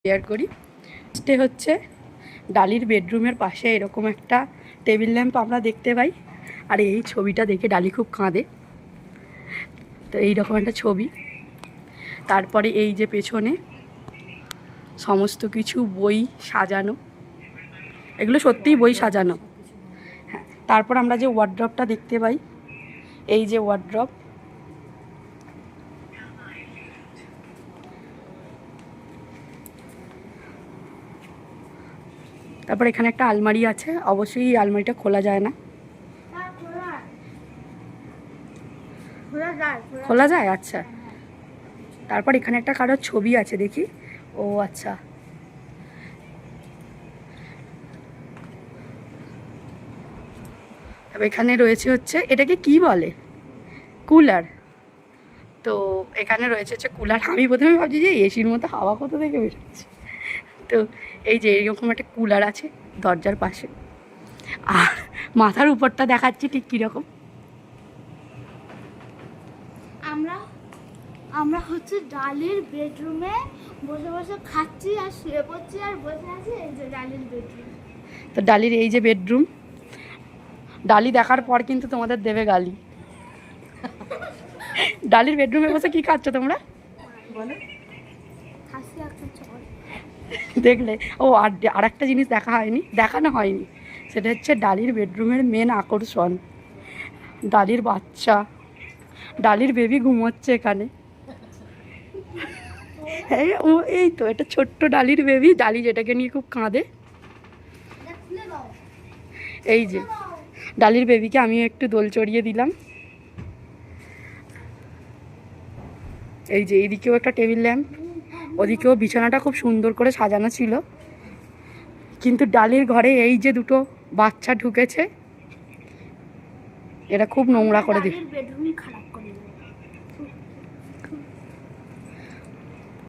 Share করি। ফার্স্টে হচ্ছে ডালির বেডরুমের পাশে এরকম একটা টেবিল ল্যাম্প আমরা দেখতে পাই। আর এই ছবিটা দেখে ডালি খুব কাঁদে। তো এইরকম একটা ছবি। তারপরে এই যে পেছনে সমস্ত কিছু বই সাজানো, এগুলো সত্যিই বই সাজানো। হ্যাঁ, তারপর আমরা যে ওয়ার্ড্রপটা দেখতে পাই, এই যে ওয়ার্ড্রপ, তারপর এখানে একটা আলমারি আছে। অবশ্যই এই আলমারিটা খোলা যায় না। খোলা যায়? আচ্ছা। তারপর এখানে একটা কারোর ছবি আছে, দেখি। ও আচ্ছা, তবে এখানে রয়েছে হচ্ছে, এটাকে কি বলে, কুলার। তো এখানে রয়েছে হচ্ছে কুলার। আমি প্রথমে ভাবছি যে এসির মতো হাওয়া কোথা থেকে বেরোচ্ছে। তো এই যে এরকম একটা কুলার আছে দরজার পাশে। আর মাথার উপরটা দেখাচ্ছি ঠিক কীরকম। আমরা হচ্ছে ডালির বেডরুমে বসে বসে খাচ্ছি আর শুয়ে পড়ছি আর বসে আছি। এই যে ডালির বেডরুম। তো ডালির এই যে বেডরুম, ডালি দেখার পর কিন্তু তোমাদের দেবে গালি। ডালির বেডরুমে বসে কি খাচ্ছ তোমরা? দেখলে? ও আর একটা জিনিস দেখানো হয়নি, সেটা হচ্ছে ডালির বেডরুমের মেন আকর্ষণ, ডালির বাচ্চা, ডালির বেবি ঘুমোচ্ছে এখানে। এই তো এটা ছোট্ট ডালির বেবি, ডালি যেটাকে নিয়ে খুব কাঁদে। এই যে ডালির বেবিকে আমি একটু দোল চড়িয়ে দিলাম। এই যে এইদিকেও একটা টেবিল ল্যাম্প, ওদিকেও বিছানাটা খুব সুন্দর করে সাজানো ছিল। কিন্তু ডালির ঘরে এই যে দুটো বাচ্চা ঢুকেছে, এরা খুব নোংরা করে দিই।